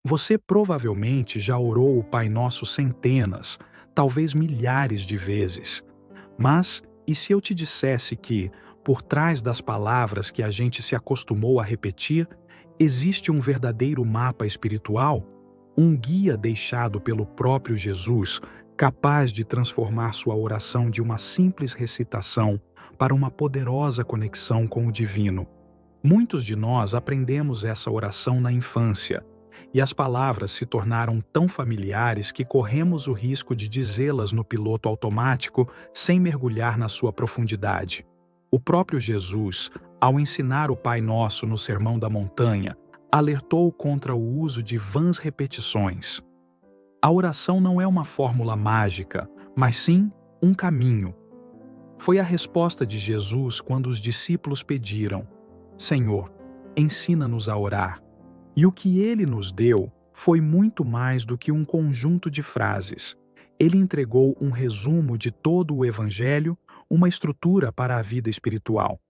Você provavelmente já orou o Pai Nosso centenas, talvez milhares de vezes. Mas, e se eu te dissesse que, por trás das palavras que a gente se acostumou a repetir, existe um verdadeiro mapa espiritual? Um guia deixado pelo próprio Jesus, capaz de transformar sua oração de uma simples recitação para uma poderosa conexão com o divino. Muitos de nós aprendemos essa oração na infância, e as palavras se tornaram tão familiares que corremos o risco de dizê-las no piloto automático sem mergulhar na sua profundidade. O próprio Jesus, ao ensinar o Pai Nosso no Sermão da Montanha, alertou contra o uso de vãs repetições. A oração não é uma fórmula mágica, mas sim um caminho. Foi a resposta de Jesus quando os discípulos pediram: Senhor, ensina-nos a orar. E o que ele nos deu foi muito mais do que um conjunto de frases. Ele entregou um resumo de todo o Evangelho, uma estrutura para a vida espiritual.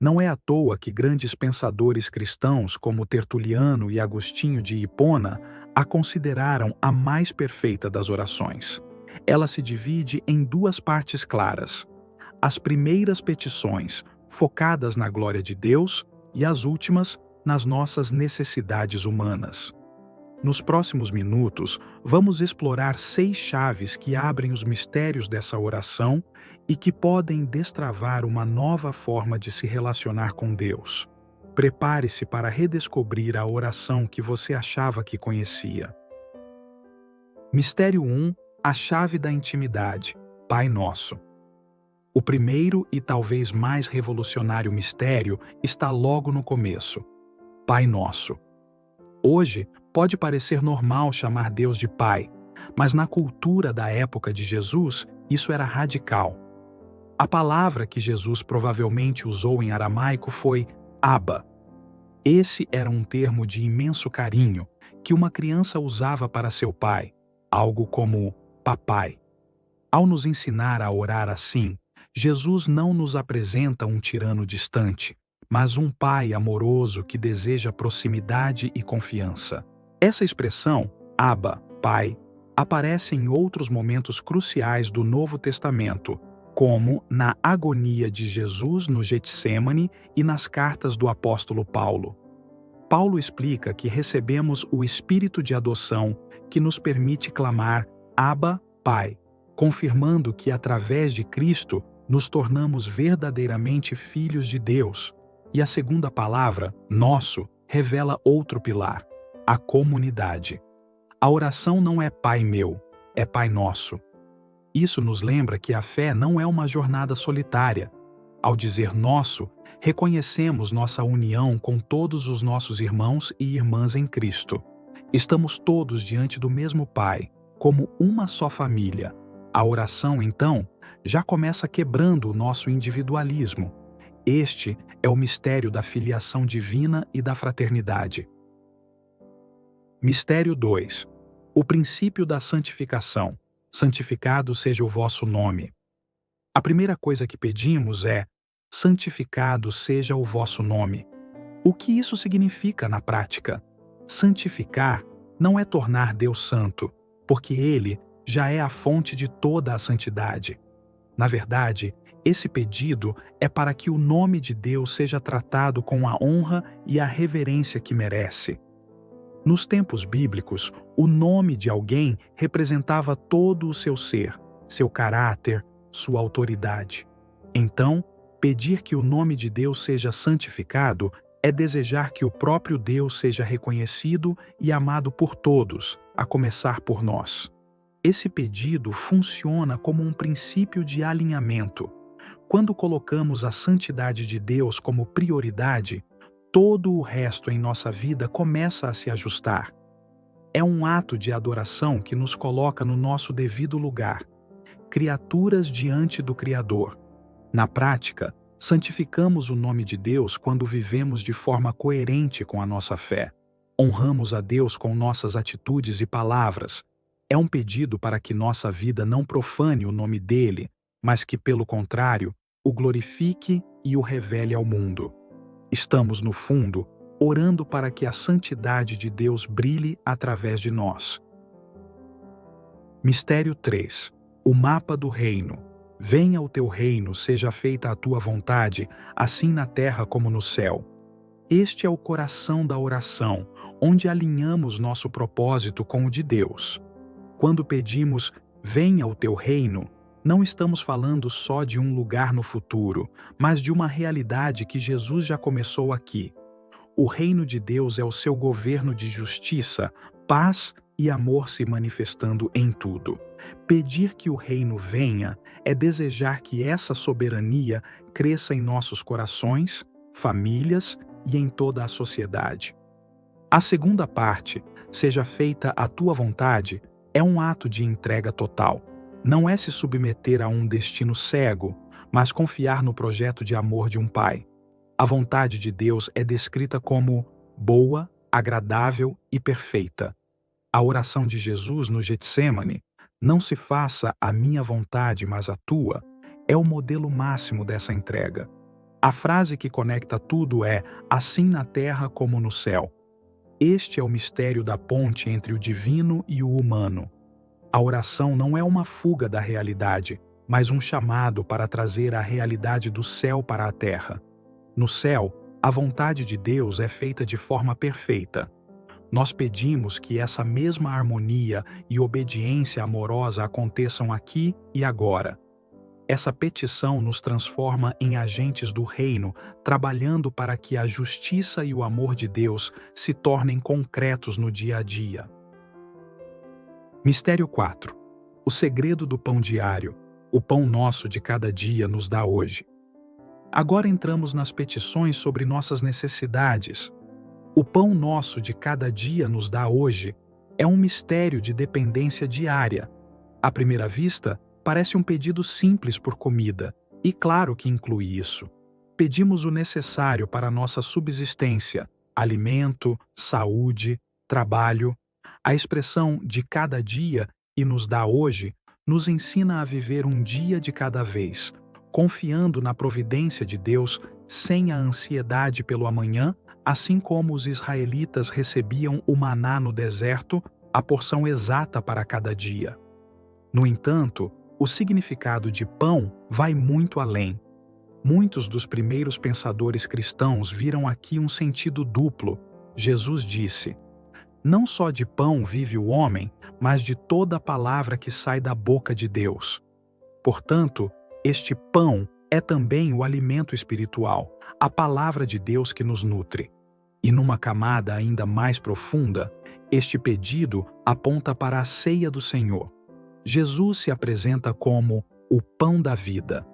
Não é à toa que grandes pensadores cristãos como Tertuliano e Agostinho de Hipona a consideraram a mais perfeita das orações. Ela se divide em duas partes claras: as primeiras petições, focadas na glória de Deus, e as últimas, nas nossas necessidades humanas. Nos próximos minutos, vamos explorar 6 chaves que abrem os mistérios dessa oração e que podem destravar uma nova forma de se relacionar com Deus. Prepare-se para redescobrir a oração que você achava que conhecia. Mistério 1: a chave da intimidade, Pai Nosso. O primeiro e talvez mais revolucionário mistério está logo no começo: Pai Nosso. Hoje, pode parecer normal chamar Deus de Pai, mas na cultura da época de Jesus, isso era radical. A palavra que Jesus provavelmente usou em aramaico foi Abba. Esse era um termo de imenso carinho que uma criança usava para seu pai, algo como papai. Ao nos ensinar a orar assim, Jesus não nos apresenta um tirano distante, mas um pai amoroso que deseja proximidade e confiança. Essa expressão, Abba, Pai, aparece em outros momentos cruciais do Novo Testamento, como na agonia de Jesus no Getsêmani e nas cartas do apóstolo Paulo. Paulo explica que recebemos o espírito de adoção que nos permite clamar Abba, Pai, confirmando que através de Cristo nos tornamos verdadeiramente filhos de Deus. E a segunda palavra, nosso, revela outro pilar: a comunidade. A oração não é Pai meu, é Pai Nosso. Isso nos lembra que a fé não é uma jornada solitária. Ao dizer nosso, reconhecemos nossa união com todos os nossos irmãos e irmãs em Cristo. Estamos todos diante do mesmo Pai, como uma só família. A oração, então, já começa quebrando o nosso individualismo. Este é o mistério da filiação divina e da fraternidade. Mistério 2: o princípio da santificação. Santificado seja o vosso nome. A primeira coisa que pedimos é: santificado seja o vosso nome. O que isso significa na prática? Santificar não é tornar Deus santo, porque Ele já é a fonte de toda a santidade. Na verdade, esse pedido é para que o nome de Deus seja tratado com a honra e a reverência que merece. Nos tempos bíblicos, o nome de alguém representava todo o seu ser, seu caráter, sua autoridade. Então, pedir que o nome de Deus seja santificado é desejar que o próprio Deus seja reconhecido e amado por todos, a começar por nós. Esse pedido funciona como um princípio de alinhamento. Quando colocamos a santidade de Deus como prioridade, todo o resto em nossa vida começa a se ajustar. É um ato de adoração que nos coloca no nosso devido lugar, criaturas diante do Criador. Na prática, santificamos o nome de Deus quando vivemos de forma coerente com a nossa fé. Honramos a Deus com nossas atitudes e palavras. É um pedido para que nossa vida não profane o nome dele, mas que, pelo contrário, o glorifique e o revele ao mundo. Estamos, no fundo, orando para que a santidade de Deus brilhe através de nós. Mistério 3. O mapa do reino. Venha o teu reino, seja feita a tua vontade, assim na terra como no céu. Este é o coração da oração, onde alinhamos nosso propósito com o de Deus. Quando pedimos, venha o teu reino, não estamos falando só de um lugar no futuro, mas de uma realidade que Jesus já começou aqui. O reino de Deus é o seu governo de justiça, paz e amor se manifestando em tudo. Pedir que o reino venha é desejar que essa soberania cresça em nossos corações, famílias e em toda a sociedade. A segunda parte, seja feita a tua vontade, é um ato de entrega total. Não é se submeter a um destino cego, mas confiar no projeto de amor de um pai. A vontade de Deus é descrita como boa, agradável e perfeita. A oração de Jesus no Getsêmani, não se faça a minha vontade, mas a tua, é o modelo máximo dessa entrega. A frase que conecta tudo é assim na terra como no céu. Este é o mistério da ponte entre o divino e o humano. A oração não é uma fuga da realidade, mas um chamado para trazer a realidade do céu para a terra. No céu, a vontade de Deus é feita de forma perfeita. Nós pedimos que essa mesma harmonia e obediência amorosa aconteçam aqui e agora. Essa petição nos transforma em agentes do reino, trabalhando para que a justiça e o amor de Deus se tornem concretos no dia a dia. Mistério 4. O segredo do pão diário. O pão nosso de cada dia nos dá hoje. Agora entramos nas petições sobre nossas necessidades. O pão nosso de cada dia nos dá hoje é um mistério de dependência diária. À primeira vista, parece um pedido simples por comida, e claro que inclui isso. Pedimos o necessário para nossa subsistência, alimento, saúde, trabalho. A expressão de cada dia e nos dá hoje nos ensina a viver um dia de cada vez, confiando na providência de Deus sem a ansiedade pelo amanhã, assim como os israelitas recebiam o maná no deserto, a porção exata para cada dia. No entanto, o significado de pão vai muito além. Muitos dos primeiros pensadores cristãos viram aqui um sentido duplo. Jesus disse: não só de pão vive o homem, mas de toda a palavra que sai da boca de Deus. Portanto, este pão é também o alimento espiritual, a palavra de Deus que nos nutre. E numa camada ainda mais profunda, este pedido aponta para a ceia do Senhor. Jesus se apresenta como o pão da vida.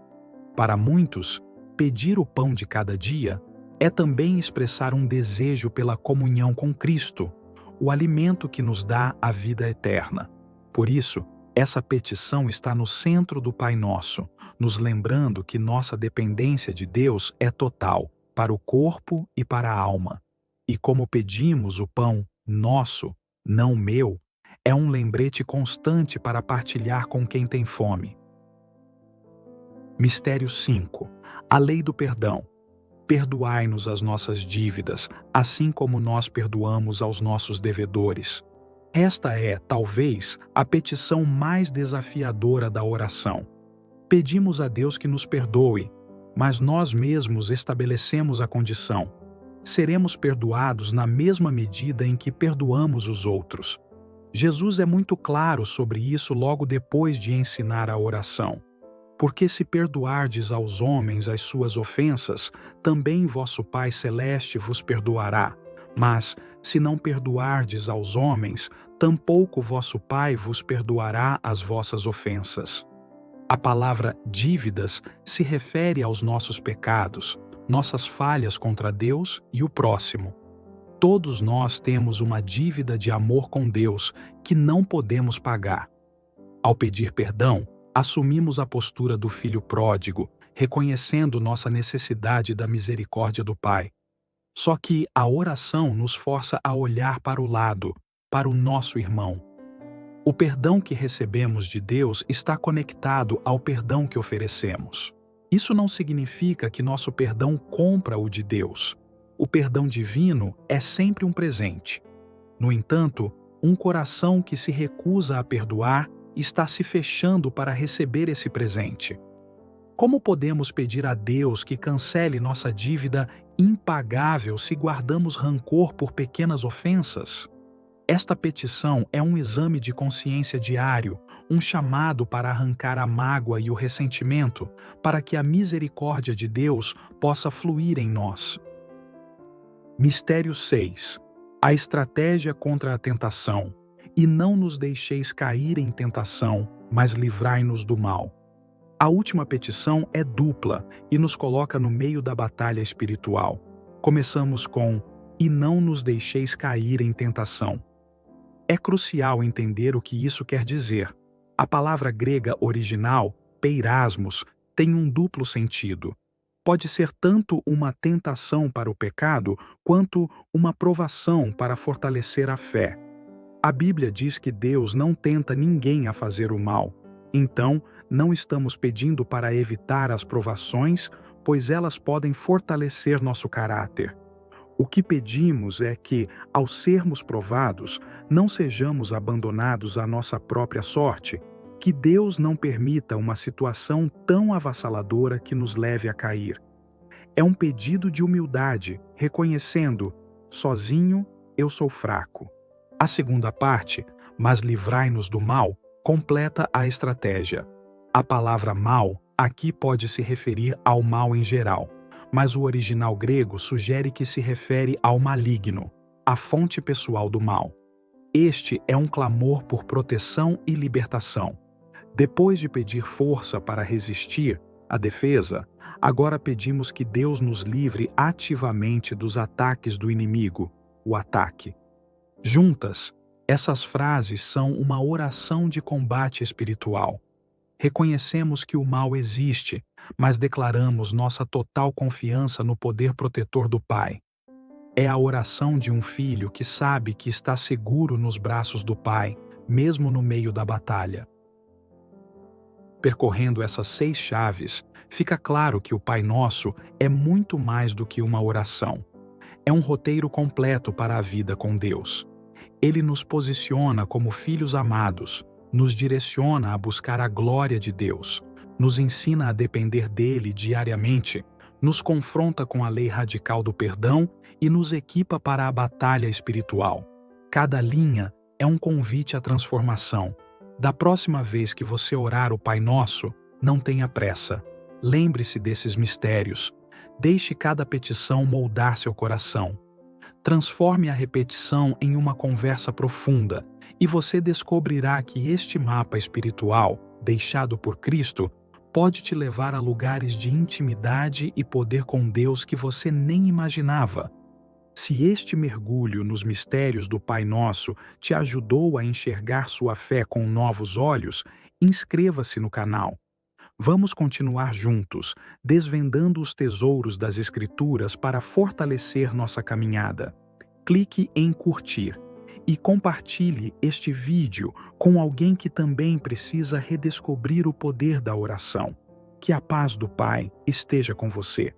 Para muitos, pedir o pão de cada dia é também expressar um desejo pela comunhão com Cristo, o alimento que nos dá a vida eterna. Por isso, essa petição está no centro do Pai Nosso, nos lembrando que nossa dependência de Deus é total, para o corpo e para a alma. E como pedimos o pão nosso, não meu, é um lembrete constante para partilhar com quem tem fome. Mistério 5. A lei do perdão. Perdoai-nos as nossas dívidas, assim como nós perdoamos aos nossos devedores. Esta é, talvez, a petição mais desafiadora da oração. Pedimos a Deus que nos perdoe, mas nós mesmos estabelecemos a condição. Seremos perdoados na mesma medida em que perdoamos os outros. Jesus é muito claro sobre isso logo depois de ensinar a oração. Porque se perdoardes aos homens as suas ofensas, também vosso Pai Celeste vos perdoará. Mas, se não perdoardes aos homens, tampouco vosso Pai vos perdoará as vossas ofensas. A palavra dívidas se refere aos nossos pecados, nossas falhas contra Deus e o próximo. Todos nós temos uma dívida de amor com Deus que não podemos pagar. Ao pedir perdão, assumimos a postura do filho pródigo, reconhecendo nossa necessidade da misericórdia do Pai. Só que a oração nos força a olhar para o lado, para o nosso irmão. O perdão que recebemos de Deus está conectado ao perdão que oferecemos. Isso não significa que nosso perdão compra o de Deus. O perdão divino é sempre um presente. No entanto, um coração que se recusa a perdoar está se fechando para receber esse presente. Como podemos pedir a Deus que cancele nossa dívida impagável se guardamos rancor por pequenas ofensas? Esta petição é um exame de consciência diário, um chamado para arrancar a mágoa e o ressentimento, para que a misericórdia de Deus possa fluir em nós. Mistério 6. A estratégia contra a tentação. E não nos deixeis cair em tentação, mas livrai-nos do mal. A última petição é dupla e nos coloca no meio da batalha espiritual. Começamos com: e não nos deixeis cair em tentação. É crucial entender o que isso quer dizer. A palavra grega original, peirasmos, tem um duplo sentido. Pode ser tanto uma tentação para o pecado, quanto uma provação para fortalecer a fé. A Bíblia diz que Deus não tenta ninguém a fazer o mal. Então, não estamos pedindo para evitar as provações, pois elas podem fortalecer nosso caráter. O que pedimos é que, ao sermos provados, não sejamos abandonados à nossa própria sorte, que Deus não permita uma situação tão avassaladora que nos leve a cair. É um pedido de humildade, reconhecendo: sozinho eu sou fraco. A segunda parte, mas livrai-nos do mal, completa a estratégia. A palavra mal aqui pode se referir ao mal em geral, mas o original grego sugere que se refere ao maligno, a fonte pessoal do mal. Este é um clamor por proteção e libertação. Depois de pedir força para resistir à defesa, agora pedimos que Deus nos livre ativamente dos ataques do inimigo, o ataque. Juntas, essas frases são uma oração de combate espiritual. Reconhecemos que o mal existe, mas declaramos nossa total confiança no poder protetor do Pai. É a oração de um filho que sabe que está seguro nos braços do Pai, mesmo no meio da batalha. Percorrendo essas 6 chaves, fica claro que o Pai Nosso é muito mais do que uma oração. É um roteiro completo para a vida com Deus. Ele nos posiciona como filhos amados, nos direciona a buscar a glória de Deus, nos ensina a depender dele diariamente, nos confronta com a lei radical do perdão e nos equipa para a batalha espiritual. Cada linha é um convite à transformação. Da próxima vez que você orar o Pai Nosso, não tenha pressa. Lembre-se desses mistérios. Deixe cada petição moldar seu coração. Transforme a repetição em uma conversa profunda, e você descobrirá que este mapa espiritual, deixado por Cristo, pode te levar a lugares de intimidade e poder com Deus que você nem imaginava. Se este mergulho nos mistérios do Pai Nosso te ajudou a enxergar sua fé com novos olhos, inscreva-se no canal. Vamos continuar juntos, desvendando os tesouros das Escrituras para fortalecer nossa caminhada. Clique em curtir e compartilhe este vídeo com alguém que também precisa redescobrir o poder da oração. Que a paz do Pai esteja com você.